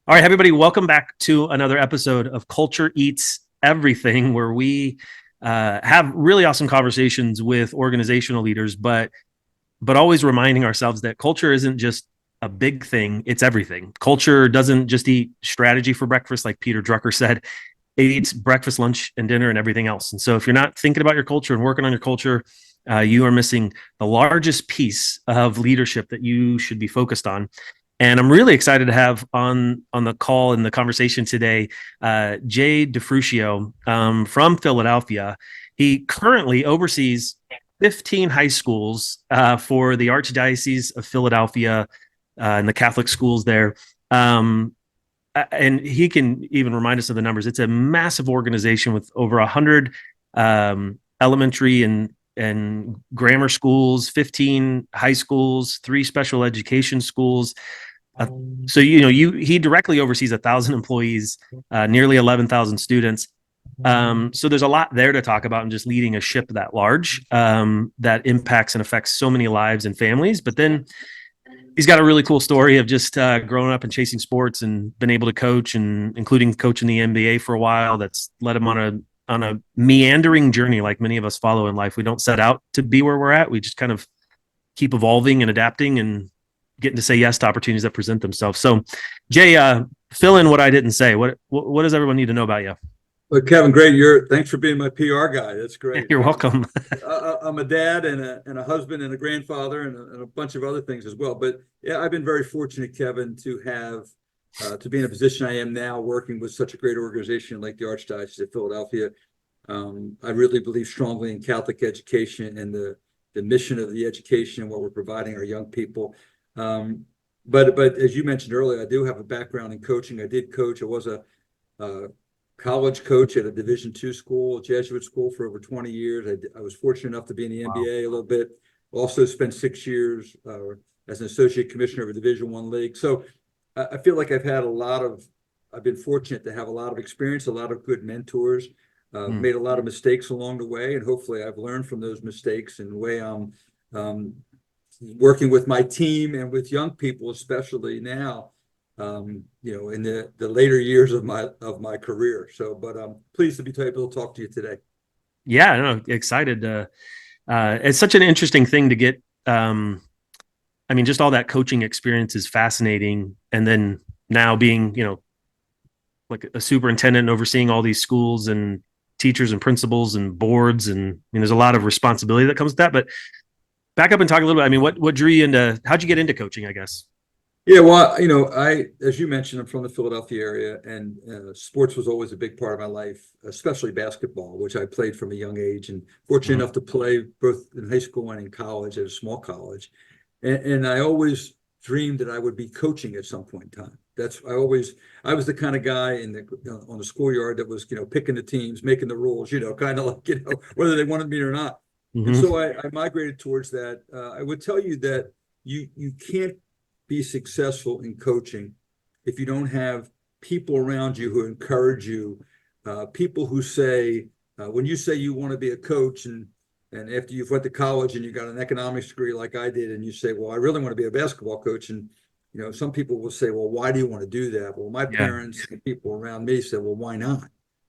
All right, everybody, welcome back to another episode of Culture Eats Everything, where we have really awesome conversations with organizational leaders, but always reminding ourselves that culture isn't just a big thing; it's everything. Culture doesn't just eat strategy for breakfast, like Peter Drucker said. It eats breakfast, lunch, and dinner, and everything else. And so, if you're not thinking about your culture and working on your culture, you are missing the largest piece of leadership that you should be focused on. And I'm really excited to have on the call in the conversation today, Jay DeFruscio from Philadelphia. He currently oversees 15 high schools for the Archdiocese of Philadelphia and the Catholic schools there. And he can even remind us of the numbers. It's a massive organization with over 100 elementary and grammar schools, 15 high schools, 3 special education schools. Uh, so he directly oversees 1,000 employees, nearly 11,000 students. So there's a lot there to talk about, and just leading a ship that large that impacts and affects so many lives and families. But then he's got a really cool story of just growing up and chasing sports and been able to coach, and including coaching the NBA for a while. That's led him on a meandering journey, like many of us follow in life. We don't set out to be where we're at. We just kind of keep evolving and adapting and getting to say yes to opportunities that present themselves. So, Jay, fill in what I didn't say. What does everyone need to know about you? Well, Kevin, great. Thanks for being my PR guy. That's great. You're welcome. I'm a dad and a husband and a grandfather and a bunch of other things as well. But yeah, I've been very fortunate, Kevin, to be in a position I am now, working with such a great organization like the Archdiocese of Philadelphia. I really believe strongly in Catholic education and the mission of the education and what we're providing our young people. But as you mentioned earlier, I do have a background in coaching. I did coach. I was a college coach at a Division II school, a Jesuit school, for over 20 years. I was fortunate enough to be in the Wow. NBA a little bit. Also spent 6 years as an associate commissioner of a Division I league. So I feel like I've been fortunate to have a lot of experience, a lot of good mentors, Mm. made a lot of mistakes along the way, and hopefully I've learned from those mistakes. And the way I'm working with my team and with young people, especially now, in the later years of my career. So, but I'm pleased to be able to talk to you today. Yeah, no, excited. It's such an interesting thing to get. I mean, just all that coaching experience is fascinating, and then now being, like a superintendent and overseeing all these schools and teachers and principals and boards, and there's a lot of responsibility that comes with that. But back up and talk a little bit. I mean, what drew you into? How'd you get into coaching? I guess. Yeah, well, as you mentioned, I'm from the Philadelphia area, and sports was always a big part of my life, especially basketball, which I played from a young age, and fortunate Mm-hmm. enough to play both in high school and in college at a small college. And I always dreamed that I would be coaching at some point in time. I was the kind of guy on the schoolyard that was, picking the teams, making the rules, kind of like, whether they wanted me or not. And Mm-hmm. so I migrated towards that. I would tell you that you can't be successful in coaching if you don't have people around you who encourage you, people who say, when you say you want to be a coach, and after you've went to college and you got an economics degree like I did, and you say, well, I really want to be a basketball coach. And, some people will say, well, why do you want to do that? Well, my Yeah. parents and people around me said, well, why not?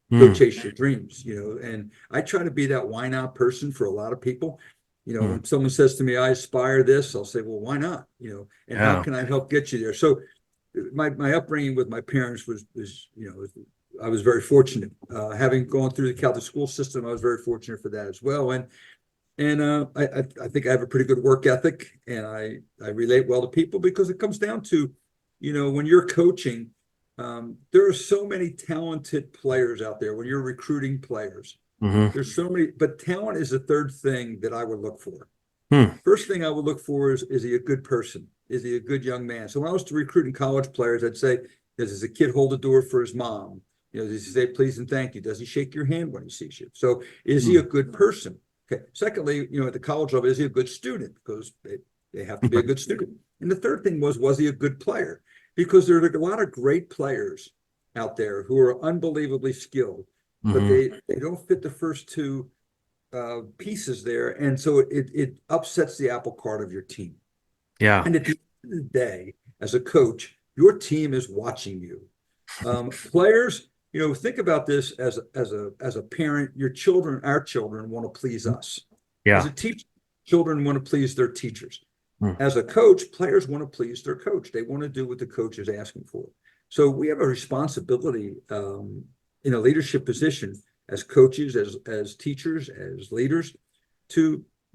Go Mm. chase your dreams, and I try to be that why not person for a lot of people. Mm. When someone says to me, I aspire this, I'll say, well, why not? And how Yeah. can I help get you there? So my upbringing with my parents was, I was very fortunate. Having gone through the Catholic school system, I was very fortunate for that as well. And I think I have a pretty good work ethic, and I relate well to people, because it comes down to, when you're coaching, there are so many talented players out there when you're recruiting players. Mm-hmm. There's so many, but talent is the third thing that I would look for. Mm. First thing I would look for is he a good person? Is he a good young man? So when I was recruiting college players, I'd say, does the kid hold the door for his mom? Does he say please and thank you? Does he shake your hand when he sees you? So is he a Mm. good person? Okay. Secondly, at the college level, is he a good student? Because they have to be a good student. And the third thing was he a good player? Because there are a lot of great players out there who are unbelievably skilled, but Mm-hmm. they don't fit the first two pieces there. And so it upsets the apple cart of your team. Yeah. And at the end of the day, as a coach, Your team is watching you. Players, think about this as a parent. Our children want to please us. As Yeah. a teacher, children want to please their teachers. Mm. As a coach, players want to please their coach. They want to do what the coach is asking for. So we have a responsibility in a leadership position as coaches, as teachers, as leaders,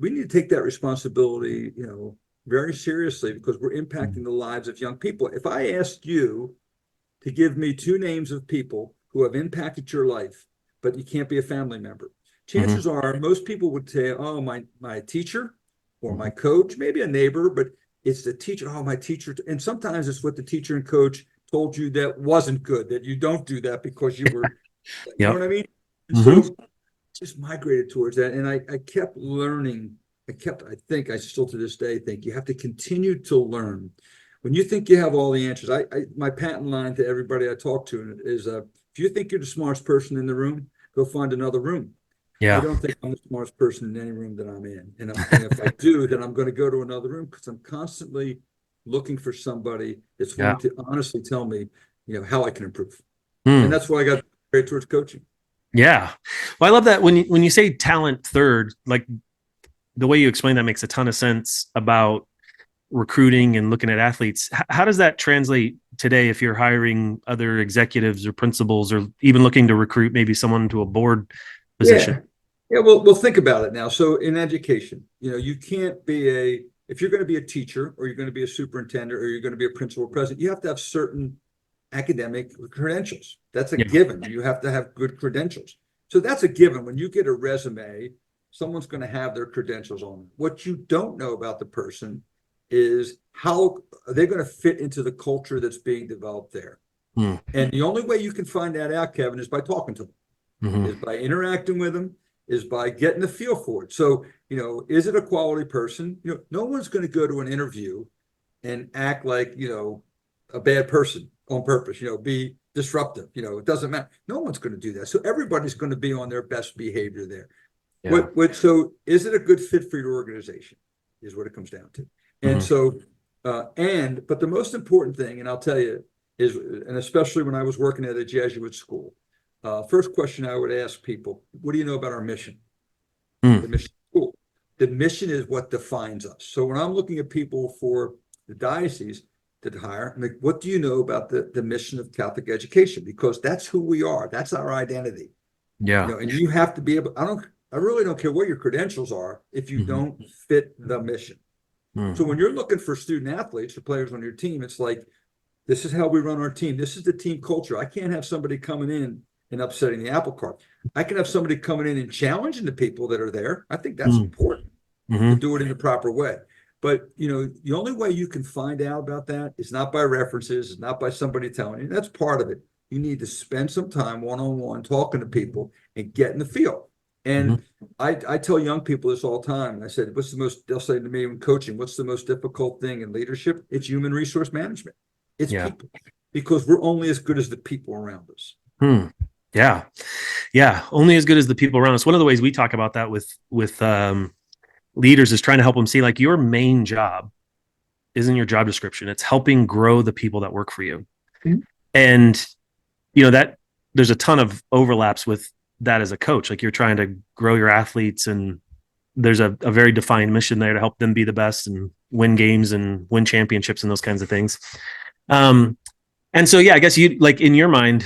we need to take that responsibility, very seriously, because we're impacting the lives of young people. If I asked you to give me 2 names of people who have impacted your life, but you can't be a family member, chances are most people would say, oh, my teacher or my coach, maybe a neighbor, but it's the teacher. Oh, my teacher. And sometimes it's what the teacher and coach told you that wasn't good, that you don't do that because you were, you know Yep. what I mean? And Hmm. so just migrated towards that. And I kept learning. I think I still to this day think you have to continue to learn. When you think you have all the answers, my patent line to everybody I talk to is, if you think you're the smartest person in the room, go find another room. I Yeah. don't think I'm the smartest person in any room that I'm in. And if I do, then I'm going to go to another room, because I'm constantly looking for somebody that's Yeah. willing to honestly tell me, how I can improve. And Mm. that's why I got great towards coaching. Yeah. Well, I love that when you say talent third, like the way you explain that makes a ton of sense about recruiting and looking at athletes. How does that translate today if you're hiring other executives or principals, or even looking to recruit maybe someone to a board position? Yeah. Yeah. Well, think about it now. So in education, you can't be if you're going to be a teacher, or you're going to be a superintendent, or you're going to be a principal or president, you have to have certain academic credentials. That's a Yeah. given. You have to have good credentials. So that's a given. When you get a resume, someone's going to have their credentials on it. What you don't know about the person is how they're going to fit into the culture that's being developed there. Mm. And the only way you can find that out, Kevin, is by talking to them, Hmm. is by interacting with them, is by getting a feel for it. So, is it a quality person? No one's going to go to an interview and act like, a bad person on purpose, be disruptive. It doesn't matter. No one's going to do that. So everybody's going to be on their best behavior there. Yeah. So is it a good fit for your organization is what it comes down to. And Hmm. so, but the most important thing, and I'll tell you, is, and especially when I was working at a Jesuit school, first question I would ask people, what do you know about our mission? Mm. The mission of school. The mission is what defines us. So when I'm looking at people for the diocese to hire, I'm like, what do you know about the mission of Catholic education? Because that's who we are. That's our identity. Yeah. And you have to be able, I really don't care what your credentials are if you Hmm. don't fit the mission. Mm. So when you're looking for student athletes or players on your team, it's like, this is how we run our team. This is the team culture. I can't have somebody coming in and upsetting the apple cart. I can have somebody coming in and challenging the people that are there. I think that's Mm. important to Hmm. do it in the proper way. But the only way you can find out about that is not by references, it's not by somebody telling you. That's part of it. You need to spend some time one-on-one talking to people and getting the feel. Hmm. And I tell young people this all the time. I said, they'll say to me in coaching, what's the most difficult thing in leadership? It's human resource management. It's Yeah. people, because we're only as good as the people around us. Hmm. Yeah. Yeah. Only as good as the people around us. One of the ways we talk about that with leaders is trying to help them see, like, your main job isn't your job description. It's helping grow the people that work for you. Mhm. And that there's a ton of overlaps with that as a coach. Like, you're trying to grow your athletes, and there's a very defined mission there to help them be the best and win games and win championships and those kinds of things. And so, yeah, I guess you, like, in your mind,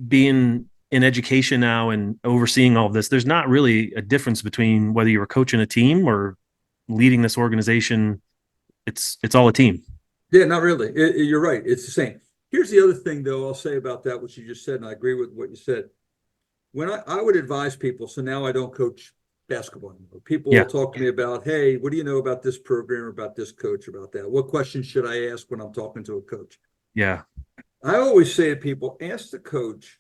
being in education now and overseeing all of this, there's not really a difference between whether you were coaching a team or leading this organization. It's all a team. Yeah, not really. You're right. It's the same. Here's the other thing, though, I'll say about that, what you just said, and I agree with what you said. When I would advise people, so now I don't coach basketball anymore. People will Yeah. talk to me about, hey, what do you know about this program, or about this coach, about that? What questions should I ask when I'm talking to a coach? Yeah. I always say to people, ask the coach,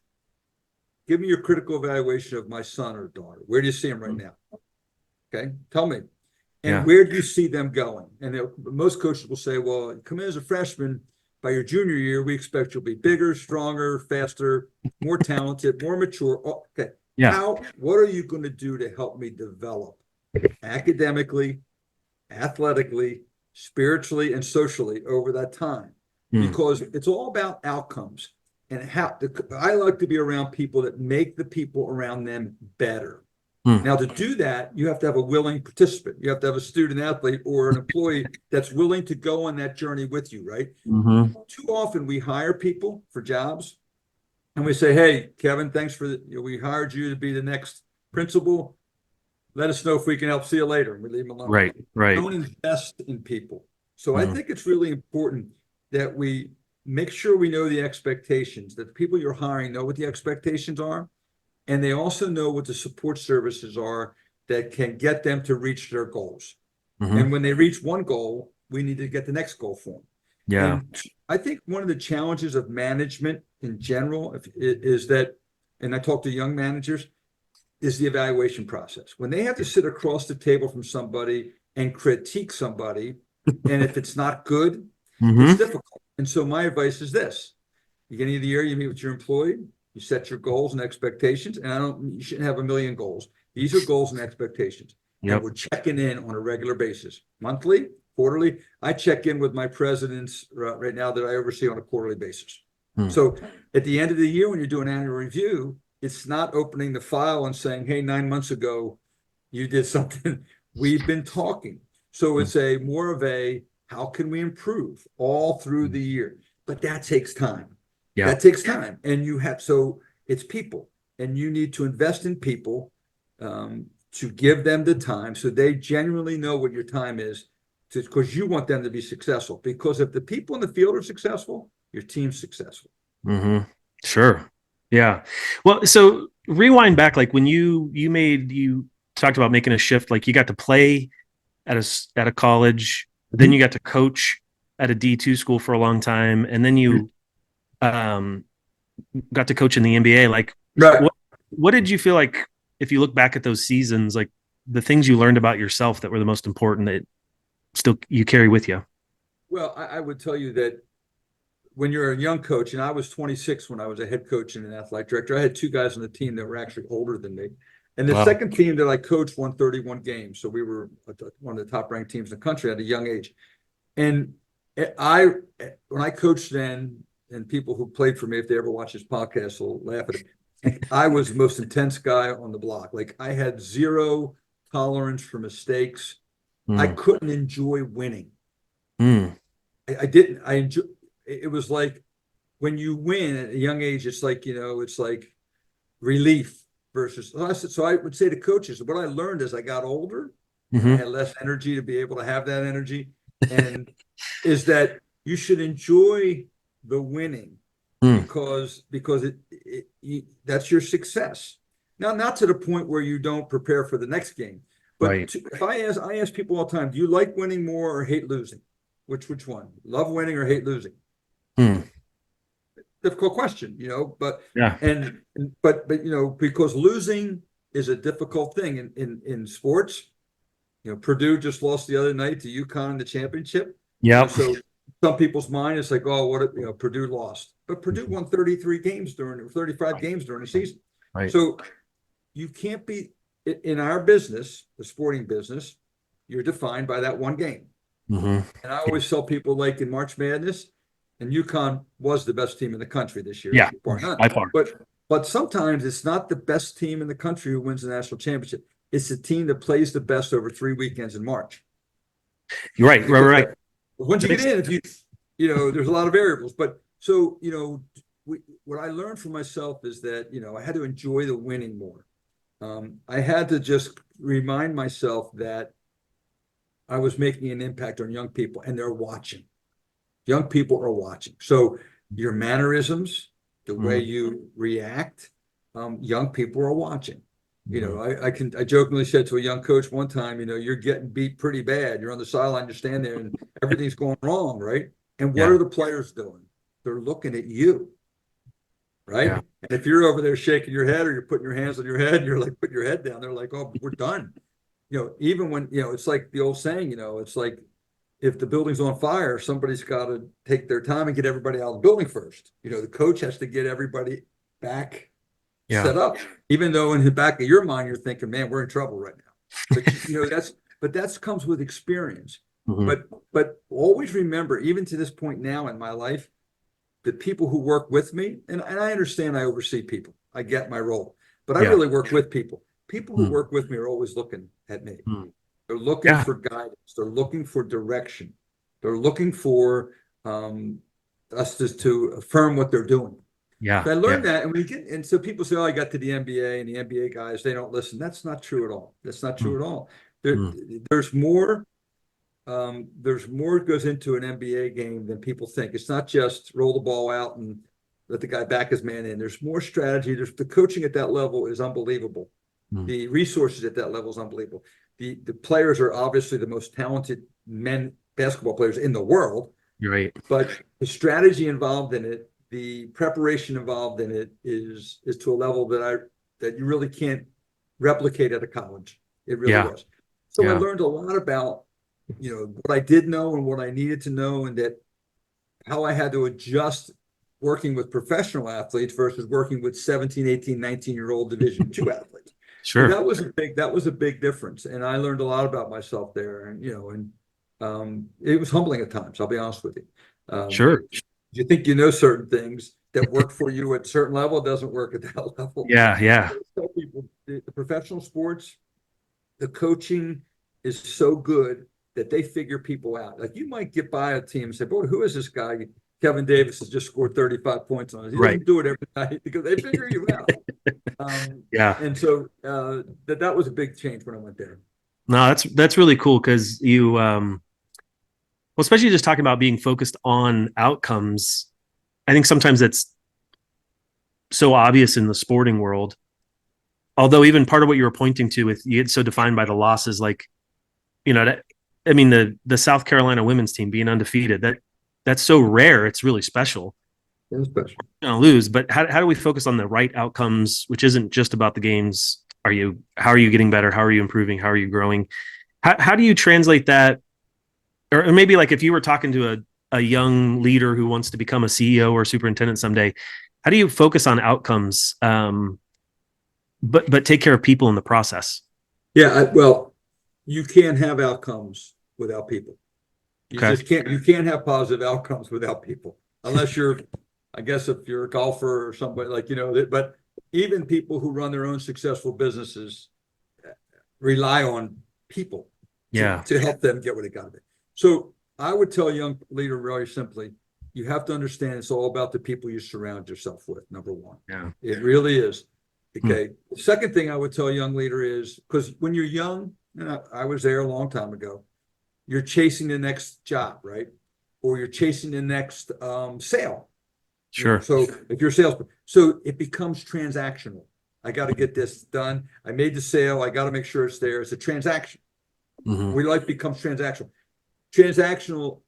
give me your critical evaluation of my son or daughter. Where do you see him right now? Okay, tell me. And Yeah. where do you see them going? And most coaches will say, well, come in as a freshman. By your junior year, we expect you'll be bigger, stronger, faster, more talented, more mature. Okay. Yeah. What are you going to do to help me develop academically, athletically, spiritually, and socially over that time? because it's all about outcomes and I like to be around people that make the people around them better. Now, to do that, you have to have a willing participant. You have to have a student athlete or an employee that's willing to go on that journey with you, right? Too often we hire people for jobs and we say, hey, Kevin, thanks for we hired you to be the next principal. Let us know if we can help. See you later. And we leave them alone. Right. Don't invest in people. So I think it's really important that we make sure we know the expectations, that the people you're hiring know what the expectations are. And they also know what the support services are that can get them to reach their goals. And when they reach one goal, we need to get the next goal for them. Yeah. And I think one of the challenges of management in general is that, and I talk to young managers, is the evaluation process. When they have to sit across the table from somebody and critique somebody, and if it's not good, it's difficult. And so my advice is this: beginning of the year, you meet with your employee, you set your goals and expectations, and you shouldn't have a million goals. These are goals and expectations. And we're checking in on a regular basis, monthly, quarterly. I check in with my presidents right now that I oversee on a quarterly basis. So at the end of the year, when you're doing annual review, it's not opening the file and saying, hey, 9 months ago, you did something. We've been talking. So it's more of a, how can we improve all through the year? But that takes time. That takes time. And so it's people, and you need to invest in people to give them the time so they genuinely know what your time is, because you want them to be successful. Because if the people in the field are successful, your team's successful. Sure. Yeah. Well, so rewind back, like when you talked about making a shift, like you got to play at a college, then you got to coach at a D2 school for a long time, and then you got to coach in the NBA. Like, what did you feel like, if you look back at those seasons, like the things you learned about yourself that were the most important that still you carry with you? Well, I would tell you that when you're a young coach, and I was 26 when I was a head coach and an athletic director, I had two guys on the team that were actually older than me. And the second team that I coached won 31 games. So we were one of the top ranked teams in the country at a young age. And when I coached then, and people who played for me, if they ever watch this podcast, will laugh at it. I was the most intense guy on the block. Like, I had zero tolerance for mistakes. I couldn't enjoy winning. I didn't. It was like, when you win at a young age, it's like, it's like relief versus. So I would say to coaches, what I learned as I got older, I had less energy to be able to have that energy, and is that you should enjoy the winning because that's your success. Now, not to the point where you don't prepare for the next game, but if I ask people all the time, do you like winning more or hate losing? Which one? Love winning or hate losing? Difficult question, but because losing is a difficult thing in sports. Purdue just lost the other night to UConn in the championship. So some people's mind is like, oh, what Purdue lost, but Purdue won 35 games during the season. So you can't be in our business, the sporting business. You're defined by that one game. And I always tell people, like in March Madness, and UConn was the best team in the country this year. By far. But sometimes it's not the best team in the country who wins the national championship. It's the team that plays the best over 3 weekends in March. You're right. Once you get in, there's a lot of variables. But so, what I learned for myself is that, I had to enjoy the winning more. I had to just remind myself that I was making an impact on young people, and they're watching. Young people are watching. So your mannerisms, the way you react, young people are watching. I jokingly said to a young coach one time, you're getting beat pretty bad. You're on the sideline, you stand there, and everything's going wrong, right? And what are the players doing? They're looking at you, right? And if you're over there shaking your head, or you're putting your hands on your head, you're like, put your head down. They're like, oh, we're done. Even when, it's like the old saying, it's like, if the building's on fire, somebody's got to take their time and get everybody out of the building first. The coach has to get everybody back set up, even though in the back of your mind, you're thinking, man, we're in trouble right now. But, that comes with experience. Mhm. But always remember, even to this point now in my life, the people who work with me, and I understand I oversee people. I get my role, but I Yeah. really work with people. People who Mm. work with me are always looking at me. Mm. They're looking Yeah. for guidance. They're looking for direction. They're looking for us to affirm what they're doing. Yeah. So I Yeah. learned that, and and so people say, "Oh, I got to the NBA, and the NBA guys they don't listen." That's not true at all. That's not Mm. true at all. There, Mm. there's more. There's more goes into an NBA game than people think. It's not just roll the ball out and let the guy back his man in. There's more strategy. There's the coaching at that level is unbelievable. Mm. The resources at that level is unbelievable. The players are obviously the most talented men basketball players in the world, You're right. but the strategy involved in it, the preparation involved in it is to a level that you really can't replicate at a college. It really Yeah. was. So I Yeah. learned a lot about, what I did know and what I needed to know, and that how I had to adjust working with professional athletes versus working with 17, 18, 19-year-old Division II athletes. Sure. That was a big difference. And I learned a lot about myself there. And, it was humbling at times, I'll be honest with you. Sure. You think you know certain things that work for you at a certain level, it doesn't work at that level. Yeah. Yeah. Tell people the professional sports, the coaching is so good that they figure people out. Like you might get by a team and say, boy, who is this guy? Kevin Davis has just scored 35 points on us. He Right. doesn't do it every night because they figure you out. Yeah. And so that was a big change when I went there. No, that's really cool because well, especially just talking about being focused on outcomes. I think sometimes that's so obvious in the sporting world. Although even part of what you were pointing to with you get so defined by the losses, like that, I mean the South Carolina women's team being undefeated, that's so rare. It's really special. It was special. Going to lose, but how do we focus on the right outcomes, which isn't just about the games? How are you getting better? How are you improving? How are you growing? How do you translate that? Or maybe like if you were talking to a young leader who wants to become a CEO or superintendent someday, how do you focus on outcomes, but take care of people in the process? Yeah, well, you can't have outcomes without people. You Okay. just can't. You can't have positive outcomes without people, unless you're, I guess, if you're a golfer or somebody like But even people who run their own successful businesses rely on people Yeah. to help them get what they got to be. So I would tell a young leader really simply, you have to understand it's all about the people you surround yourself with. Number one, Yeah. it really is. Hmm. Okay. The second thing I would tell a young leader is because when you're young, and I was there a long time ago, you're chasing the next job, right? Or you're chasing the next sale. Sure. So if you're a salesman, so it becomes transactional. I got to get this done. I made the sale. I got to make sure it's there. It's a transaction. Hmm. We life becomes transactional. Transactional,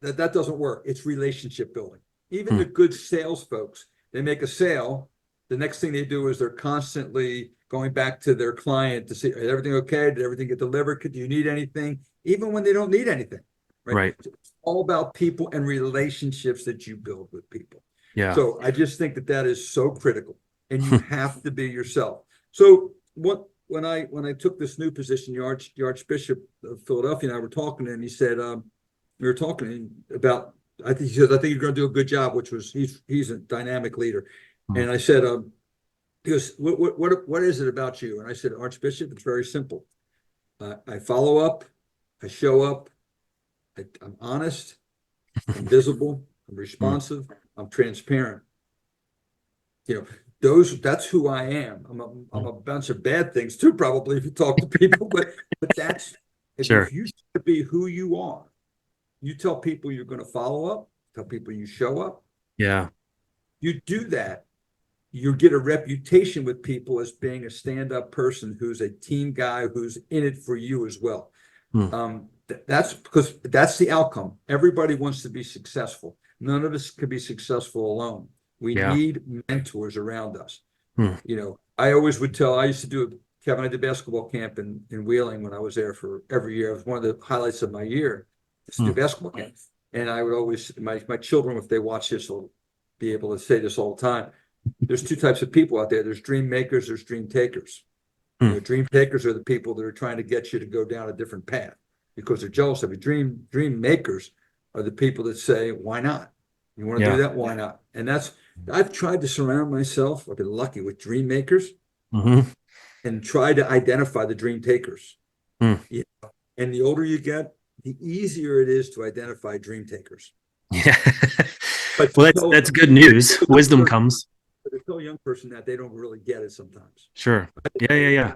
that doesn't work. It's relationship building. Even Hmm. the good sales folks, they make a sale. The next thing they do is they're constantly going back to their client to see, is everything okay? Did everything get delivered? Do you need anything? Even when they don't need anything, right? Right. It's all about people and relationships that you build with people. Yeah. So I just think that is so critical, and you have to be yourself. So when I took this new position, the Archbishop of Philadelphia and I were talking, and he said, we were talking about, I think he says, I think you're going to do a good job, which was he's a dynamic leader. Hmm. And I said, he goes, what is it about you? And I said, Archbishop, it's very simple. I follow up, I show up, I'm honest, I'm visible, I'm Hmm. responsive, I'm transparent. That's who I am. I'm a bunch of bad things too, probably if you talk to people, but that's Sure. if you should be who you are, you tell people you're going to follow up, tell people you show up, Yeah. you do that, you get a reputation with people as being a stand-up person who's a team guy who's in it for you as well. Hmm. That's because that's the outcome. Everybody wants to be successful. None of us can be successful alone. We Yeah. need mentors around us. Hmm. I always would tell, I used to do Kevin, I did basketball camp in Wheeling when I was there for every year. It was one of the highlights of my year to do Hmm. basketball camp. And I would always, my children, if they watch this, will be able to say this all the time. There's two types of people out there. There's dream makers, there's dream takers. Hmm. Dream takers are the people that are trying to get you to go down a different path. because they're jealous of you. Dream makers are the people that say, why not? You want to do Yeah. that? Why not? And I've tried to surround myself, I've been lucky, with dream makers Hmm. and try to identify the dream takers. Mm. Yeah. And the older you get, the easier it is to identify dream takers. Yeah. But Well, to that's good news. Wisdom comes. tell a young person that they don't really get it sometimes. Sure. Yeah, yeah, yeah.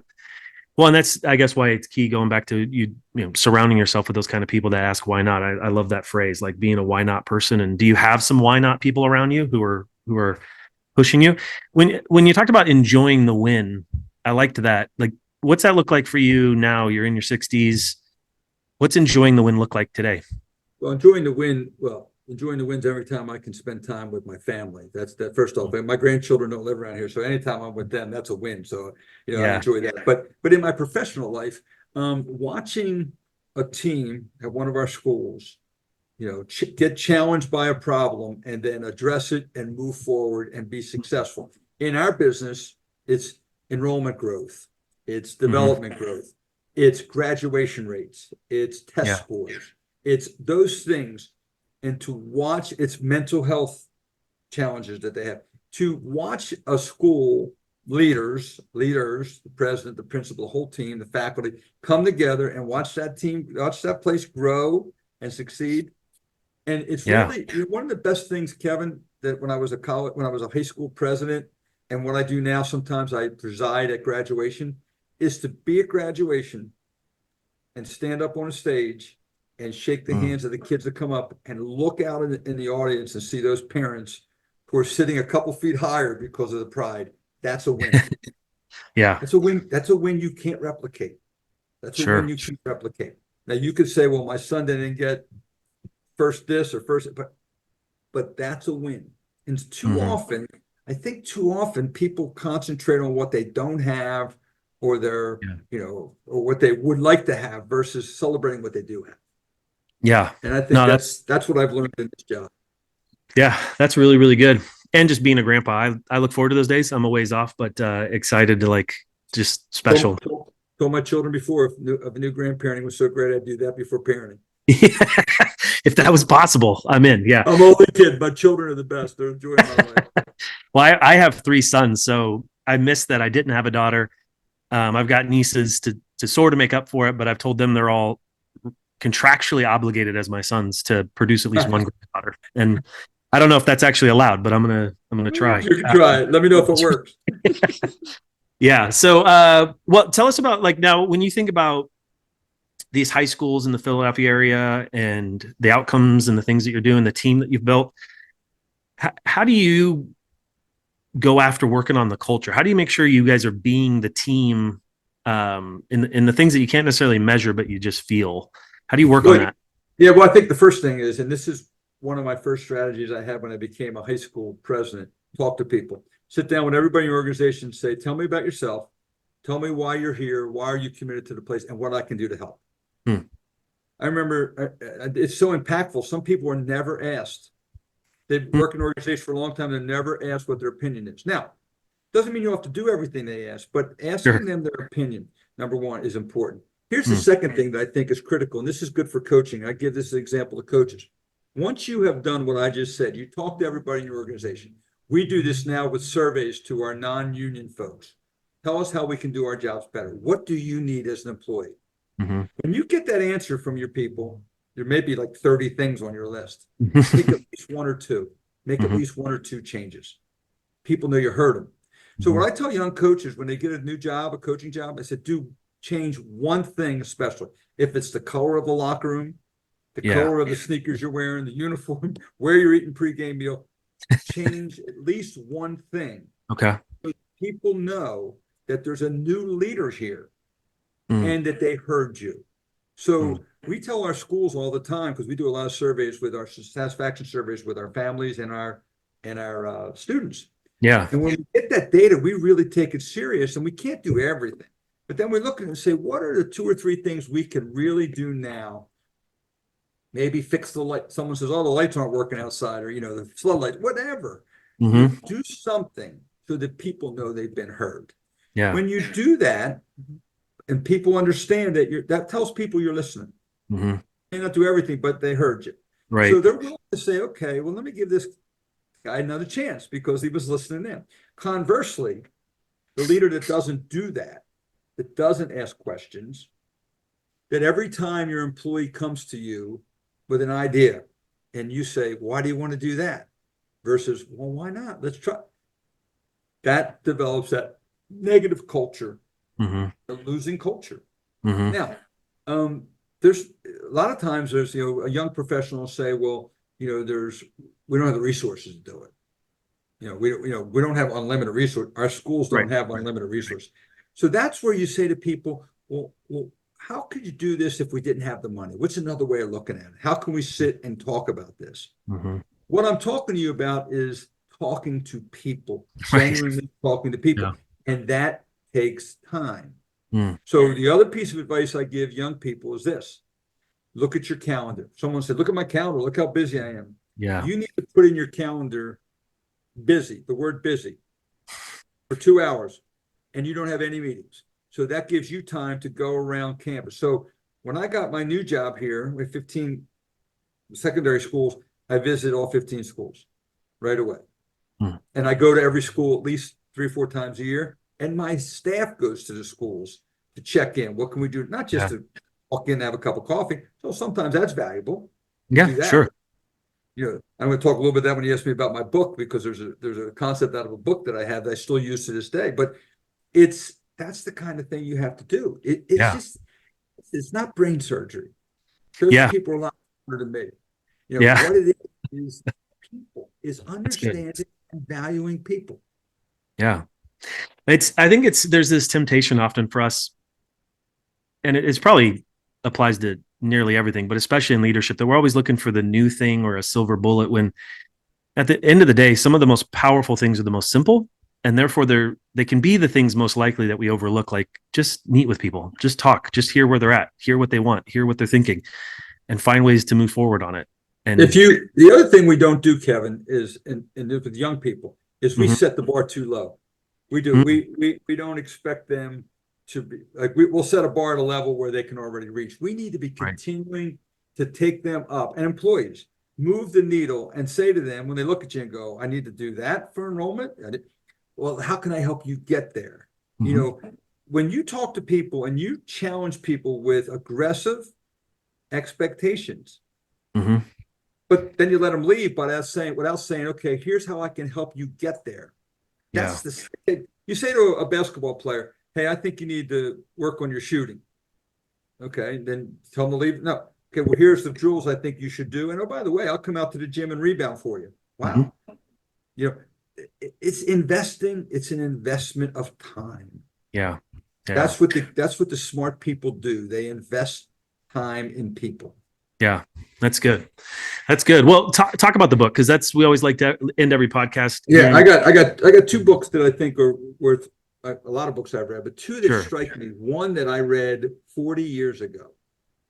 Well, and that's, I guess, why it's key going back to surrounding yourself with those kind of people that ask why not. I love that phrase, like being a why not person. And do you have some why not people around you who are pushing you? When you talked about enjoying the win, I liked that. Like, what's that look like for you now? You're in your 60s. What's enjoying the win look like today? Well, enjoying the wins every time I can spend time with my family. That's that first off. And my grandchildren don't live around here, so anytime I'm with them, that's a win. So, I Yeah. enjoy that. But in my professional life, watching a team at one of our schools, get challenged by a problem and then address it and move forward and be successful. In our business, it's enrollment growth, it's development growth, it's graduation rates, it's test Yeah. scores, it's those things. And to watch its mental health challenges that they have, to watch a school leaders, the president, the principal, the whole team, the faculty come together and watch that place grow and succeed. And it's Yeah. really one of the best things, Kevin, that when I was a high school president, and what I do now, sometimes I preside at graduation, is to be at graduation and stand up on a stage and shake the hands of the kids that come up and look out in the audience and see those parents who are sitting a couple feet higher because of the pride. That's a win. Yeah. That's a win. That's a win you can't replicate. That's a win Sure. you can't replicate. Now you could say, well, my son didn't get first this or first, but that's a win. And I think too often people concentrate on what they don't have or Yeah. or what they would like to have versus celebrating what they do have. Yeah. And I think No, that's what I've learned in this job. yeah, that's really, really good. And just being a grandpa, I look forward to those days. I'm a ways off, but excited to just special. Told my children before if new grandparenting was so great, I'd do that before parenting. If that was possible, I'm in. Yeah. I'm only kidding. My children are the best. They're enjoying my life. Well, I have three sons, so I miss that I didn't have a daughter. I've got nieces to sort of make up for it, but I've told them they're all contractually obligated as my sons to produce at least one granddaughter. And I don't know if that's actually allowed, but I'm gonna try. You can try it. Let me know if it works. Yeah. So, well, tell us about now when you think about these high schools in the Philadelphia area and the outcomes and the things that you're doing, the team that you've built. How do you go after working on the culture? How do you make sure you guys are being the team in the things that you can't necessarily measure, but you just feel? How do you work on that? Yeah, well, I think the first thing is, and this is one of my first strategies I had when I became a high school president, talk to people. Sit down with everybody in your organization, say, tell me about yourself. Tell me why you're here. Why are you committed to the place and what I can do to help? I remember it's so impactful. Some people are never asked. They've worked in an organization for a long time. They're never asked what their opinion is. Now, doesn't mean you have to do everything they ask, but asking them their opinion, number one, is important. Here's the second thing that I think is critical, and this is good for coaching. I give this as an example to coaches. Once you have done what I just said, you talk to everybody in your organization. We do this now with surveys to our non-union folks. Tell us how we can do our jobs better. What do you need as an employee? When you get that answer from your people, there may be like 30 things on your list. Pick at least one or two. Make at least one or two changes. People know you heard them. So what I tell young coaches when they get a new job, a coaching job, I said, do change one thing especially. If it's the color of the locker room, the color of the sneakers you're wearing, the uniform, where you're eating pregame meal, change at least one thing. Okay. So people know that there's a new leader here and that they heard you. So we tell our schools all the time, because we do a lot of surveys with our satisfaction surveys with our families and our students. Yeah. And when we get that data, we really take it serious, and we can't do everything. But then we look at it and say, what are the 2 or 3 things we can really do now? Maybe fix the light. Someone says, oh, the lights aren't working outside, or, the floodlights, whatever. Do something so that people know they've been heard. Yeah. When you do that, and people understand that that tells people you're listening. Hmm. May not do everything, but they heard you. So Right. they're willing to say, okay, well, let me give this guy another chance because he was listening in. Conversely, the leader that doesn't do that, that doesn't ask questions, that every time your employee comes to you with an idea and you say, why do you want to do that? Versus, well, why not? Let's try. That develops that negative culture, Hmm. a losing culture. Hmm. Now, there's a lot of times there's, a young professional will say, well, we don't have the resources to do it. We don't have unlimited resource. Our schools Right. don't have unlimited resources. So that's where you say to people, well, how could you do this if we didn't have the money? What's another way of looking at it? How can we sit and talk about this? Hmm. What I'm talking to you about is talking to people, Right. genuinely talking to Yeah. people. And that takes time. Mm. So the other piece of advice I give young people is this: look at your calendar. Someone said, look at my calendar, look how busy I am. Yeah. You need to put in your calendar busy, the word busy, for 2 hours, and you don't have any meetings. So that gives you time to go around campus. So when I got my new job here with 15 secondary schools, I visited all 15 schools right away. Mm. And I go to every school at least 3 or 4 times a year. And my staff goes to the schools to check in. What can we do? Not just Yeah. to walk in and have a cup of coffee. So sometimes that's valuable to Yeah. do that. Sure. I'm going to talk a little bit about when you asked me about my book, because there's a concept out of a book that I have that I still use to this day. But that's the kind of thing you have to do. Yeah. It's not brain surgery. Those Yeah. people are a lot smarter than me. Yeah. What it is people, is That's good. understanding and valuing people. Yeah. I think there's this temptation often for us, and it's probably applies to nearly everything, but especially in leadership, that we're always looking for the new thing or a silver bullet, when at the end of the day, some of the most powerful things are the most simple, and therefore they can be the things most likely that we overlook. Like, just meet with people, just talk, just hear where they're at, hear what they want, hear what they're thinking, and find ways to move forward on it. And The other thing we don't do, Kevin, is, and with young people, is we Mhm. set the bar too low. We do. Mhm. We don't expect them to be like, we'll set a bar at a level where they can already reach. We need to be Right. continuing to take them up, and employees move the needle and say to them when they look at you and go, I need to do that for enrollment. Well, how can I help you get there? Mhm. When you talk to people and you challenge people with aggressive expectations, Mhm. but then you let them leave without saying, okay, here's how I can help you get there. Yeah. That's you say to a basketball player, hey, I think you need to work on your shooting. Okay, then tell them to leave. No, okay, well, here's the drills I think you should do. And oh, by the way, I'll come out to the gym and rebound for you. Mhm. Wow. You know, it's investing, it's an investment of time. Yeah. Yeah. That's what the smart people do. They invest time in people. Yeah. That's good. That's good. Well, talk about the book, because we always like to end every podcast Yeah, I hearing. got I got I got two books that I think are worth a lot of books I've read, but two that Sure. strike me. One that I read 40 years ago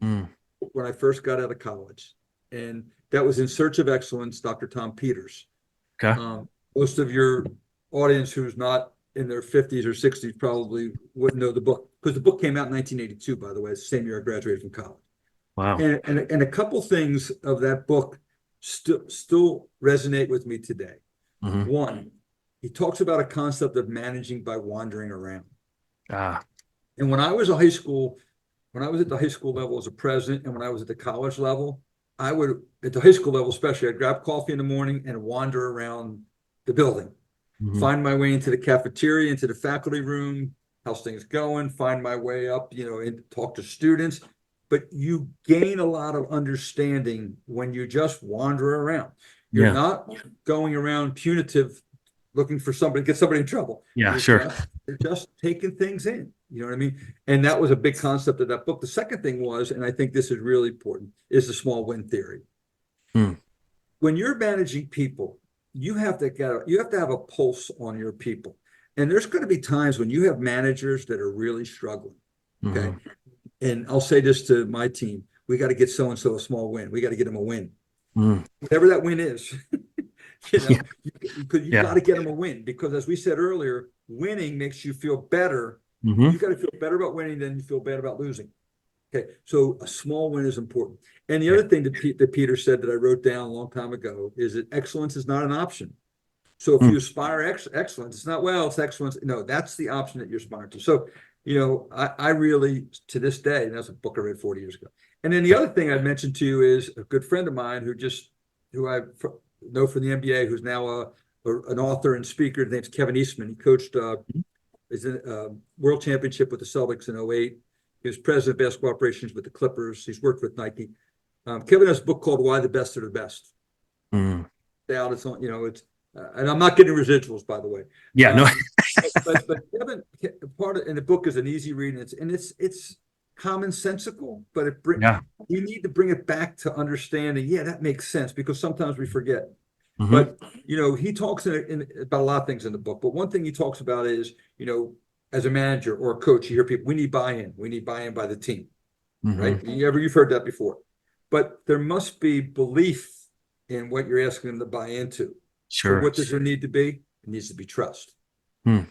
Mm. when I first got out of college, and that was In Search of Excellence, Dr. Tom Peters. Okay. Most of your audience who's not in their 50s or 60s probably wouldn't know the book, because the book came out in 1982, by the way, it's the same year I graduated from college. Wow. And a couple things of that book still resonate with me today. Mhm. One, he talks about a concept of managing by wandering around. Ah. And when I was at the high school level as a president, and when I was at the college level, I would, at the high school level especially, I'd grab coffee in the morning and wander around the building, Mhm. find my way into the cafeteria, into the faculty room, how's things going, find my way up, and talk to students. But you gain a lot of understanding when you just wander around. You're Yeah. not going around punitive, looking for somebody, get somebody in trouble. Yeah. You're Sure. just, you're just taking things in. You know what I mean? And that was a big concept of that book. The second thing was, and I think this is really important, is the small win theory. Mm. When you're managing people, you have to have a pulse on your people. And there's going to be times when you have managers that are really struggling. Okay. Mhm. And I'll say this to my team: we got to get so and so a small win. We got to get them a win, Mm. whatever that win is. Yeah. Because you got Yeah. to get them a win. Because as we said earlier, winning makes you feel better. Mhm. You got to feel better about winning than you feel bad about losing. Okay, so a small win is important. And the other thing that Peter said that I wrote down a long time ago is that excellence is not an option. So if you aspire excellence, it's not, well, it's excellence. No, that's the option that you're aspiring to. So, I really, to this day, and that's a book I read 40 years ago. And then the other thing I'd mentioned to you is a good friend of mine who I know from the NBA, who's now an author and speaker. His name's Kevin Eastman. He coached his world championship with the Celtics in 2008. He was president of basketball operations with the Clippers. He's worked with Nike. Kevin has a book called Why the Best Are the Best. Out, it's on, it's and I'm not getting residuals, by the way. Yeah, no. but Kevin, part of, and the book is an easy read, and it's commonsensical, but you need to bring it back to understanding. Yeah, that makes sense, because sometimes we forget. But he talks about a lot of things in the book. But one thing he talks about is, as a manager or a coach, you hear people, we need buy-in. We need buy-in by the team, right? You've heard that before. But there must be belief in what you're asking them to buy into. Sure. So what does there need to be? It needs to be trust. There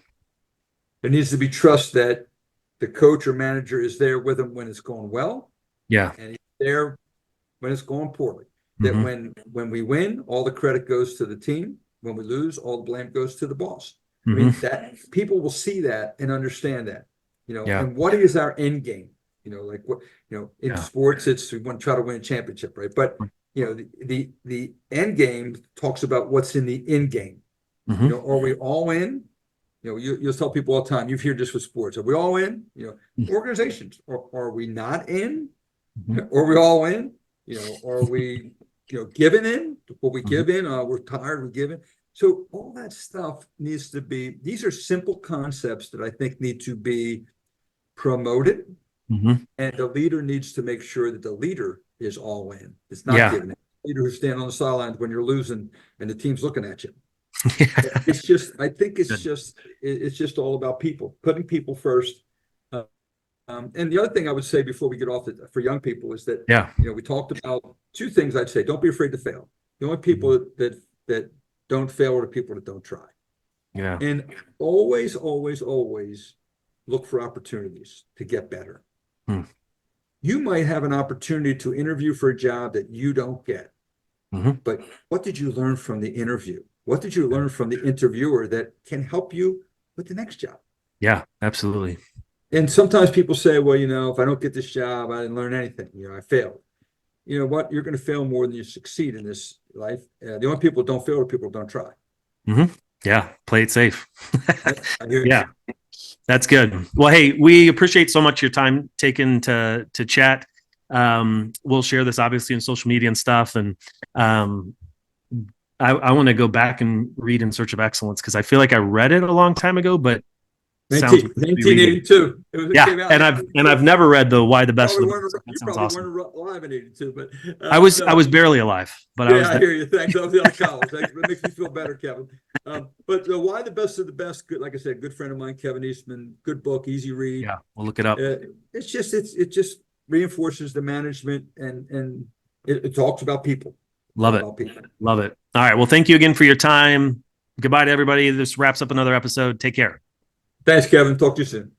needs to be trust that the coach or manager is there with them when it's going well. Yeah. And he's there when it's going poorly. That when we win, all the credit goes to the team. When we lose, all the blame goes to the boss. I mean, that people will see that and understand that, and what is our end game? Like what, in sports, it's we want to try to win a championship, right? But the end game talks about what's in the end game. Are we all in? You'll tell people all the time, you've heard this with sports. Are we all in? Organizations, are we not in? Are we all in? Are we, giving in? Will we give in? We're tired, we're giving. So all that stuff needs to be, these are simple concepts that I think need to be promoted. And the leader needs to make sure that the leader is all in. It's not giving it. The leader who's standing on the sidelines when you're losing and the team's looking at you. It's just, I think it's just all about people, putting people first. And the other thing I would say before we get off for young people is that, we talked about two things. I'd say, don't be afraid to fail. The only people that don't fail are the people that don't try. And always, always, always look for opportunities to get better. You might have an opportunity to interview for a job that you don't get. But what did you learn from the interview? What did you learn from the interviewer that can help you with the next job? Yeah, absolutely. And sometimes people say, well, if I don't get this job, I didn't learn anything. I failed. You know what? You're going to fail more than you succeed in this life. The only people who don't fail are people who don't try. Yeah, play it safe. Yeah. That's good. Well, hey, we appreciate so much your time taken to chat. We'll share this obviously in social media and stuff. And I want to go back and read In Search of Excellence, because I feel like I read it a long time ago, but 1982. And I've never read the Why the Best of the Best. You probably weren't alive in 82, but I was barely alive. But I hear you. Thanks. I was out of college. That makes me feel better, Kevin. But Why the Best of the Best? Good, like I said, good friend of mine, Kevin Eastman. Good book, easy read. Yeah, we'll look it up. It just reinforces the management, and it talks about people. Love it. Love it. All right. Well, thank you again for your time. Goodbye to everybody. This wraps up another episode. Take care. Thanks, Kevin. Talk to you soon.